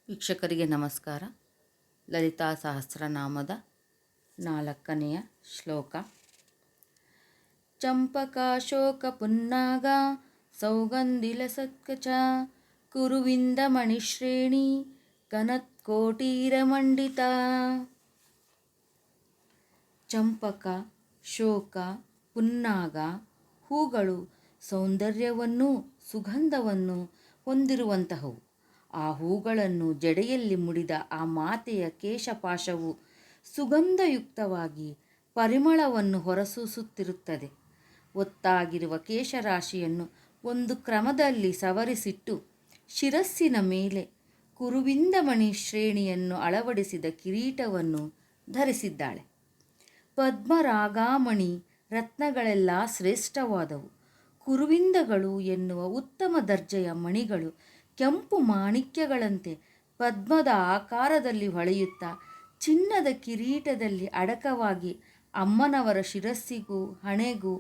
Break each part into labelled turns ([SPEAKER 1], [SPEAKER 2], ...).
[SPEAKER 1] ವೀಕ್ಷಕರಿಗೆ ನಮಸ್ಕಾರ. ಲಲಿತಾ ಸಹಸ್ರನಾಮದ 4ನೆಯ ಶ್ಲೋಕ. ಚಂಪಕಾಶೋಕ ಪುನ್ನಾಗ ಸೌಗಂಧಿಲಸತ್ಕಚ ಕುರುವಿಂದ ಮಣಿಶ್ರೇಣಿ ಕನತ್ಕೋಟೀರಮಂಡಿತ. ಚಂಪಕ, ಶೋಕ, ಪುನ್ನಾಗ ಹೂಗಳು ಸೌಂದರ್ಯವನ್ನೂ ಸುಗಂಧವನ್ನು ಹೊಂದಿರುವಂತಹವು. ಆ ಹೂಗಳನ್ನು ಜಡೆಯಲ್ಲಿ ಮುಡಿದ ಆ ಮಾತೆಯ ಕೇಶಪಾಶವು ಸುಗಂಧಯುಕ್ತವಾಗಿ ಪರಿಮಳವನ್ನು ಹೊರಸೂಸುತ್ತಿರುತ್ತದೆ. ಒತ್ತಾಗಿರುವ ಕೇಶರಾಶಿಯನ್ನು ಒಂದು ಕ್ರಮದಲ್ಲಿ ಸವರಿಸಿಟ್ಟು ಶಿರಸ್ಸಿನ ಮೇಲೆ ಕುರುವಿಂದಮಣಿ ಶ್ರೇಣಿಯನ್ನು ಅಳವಡಿಸಿದ ಕಿರೀಟವನ್ನು ಧರಿಸಿದ್ದಾಳೆ. ಪದ್ಮರಾಗಾಮಣಿ ರತ್ನಗಳೆಲ್ಲ ಶ್ರೇಷ್ಠವಾದವು. ಕುರುವಿಂದಗಳು ಎನ್ನುವ ಉತ್ತಮ ದರ್ಜೆಯ ಮಣಿಗಳು ಕೆಂಪು ಮಾಣಿಕ್ಯಗಳಂತೆ ಪದ್ಮದ ಆಕಾರದಲ್ಲಿ ಹೊಳೆಯುತ್ತಾ ಚಿನ್ನದ ಕಿರೀಟದಲ್ಲಿ ಅಡಕವಾಗಿ ಅಮ್ಮನವರ ಶಿರಸ್ಸಿಗೂ ಹಣೆಗೂ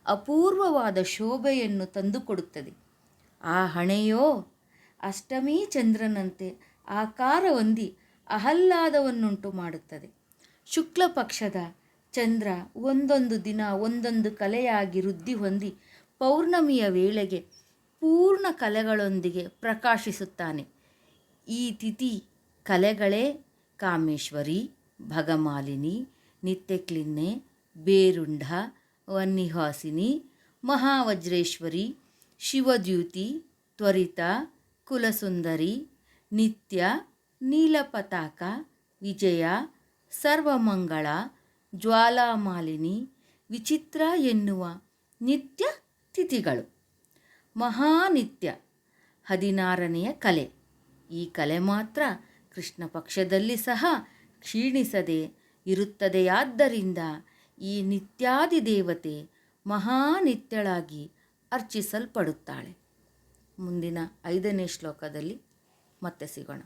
[SPEAKER 1] ಅಪೂರ್ವವಾದ ಶೋಭೆಯನ್ನು ತಂದುಕೊಡುತ್ತದೆ. ಆ ಹಣೆಯೋ ಅಷ್ಟಮೀ ಚಂದ್ರನಂತೆ ಆಕಾರ ಹೊಂದಿ ಆಹ್ಲಾದವನ್ನುಂಟು ಮಾಡುತ್ತದೆ. ಶುಕ್ಲ ಪಕ್ಷದ ಚಂದ್ರ ಒಂದೊಂದು ದಿನ ಒಂದೊಂದು ಕಲೆಯಾಗಿ ವೃದ್ಧಿ ಹೊಂದಿ ಪೌರ್ಣಮಿಯ ವೇಳೆಗೆ ಪೂರ್ಣ ಕಲೆಗಳೊಂದಿಗೆ ಪ್ರಕಾಶಿಸುತ್ತಾನೆ. ಈ ತಿಥಿ ಕಲೆಗಳೇ ಕಾಮೇಶ್ವರಿ, ಭಗಮಾಲಿನಿ, ನಿತ್ಯಕ್ಲಿನ್ನೆ, ಬೇರುಂಢ, ವನ್ನಿಹಾಸಿನಿ, ಮಹಾವಜ್ರೇಶ್ವರಿ, ಶಿವದ್ಯೂತಿ, ತ್ವರಿತ, ಕುಲಸುಂದರಿ, ನಿತ್ಯ, ನೀಲಪತಾಕ, ವಿಜಯ, ಸರ್ವಮಂಗಳ, ಜ್ವಾಲಾಮಾಲಿನಿ, ವಿಚಿತ್ರ ಎನ್ನುವ ನಿತ್ಯ ತಿಥಿಗಳು. ಮಹಾನಿತ್ಯ 16ನೆಯ ಕಲೆ. ಈ ಕಲೆ ಮಾತ್ರ ಕೃಷ್ಣ ಪಕ್ಷದಲ್ಲಿ ಸಹ ಕ್ಷೀಣಿಸದೆ ಇರುತ್ತದೆಯಾದ್ದರಿಂದ ಈ ನಿತ್ಯಾದಿ ದೇವತೆ ಮಹಾನಿತ್ಯಳಾಗಿ ಅರ್ಚಿಸಲ್ಪಡುತ್ತಾಳೆ. ಮುಂದಿನ 5ನೇ ಶ್ಲೋಕದಲ್ಲಿ ಮತ್ತೆ ಸಿಗೋಣ.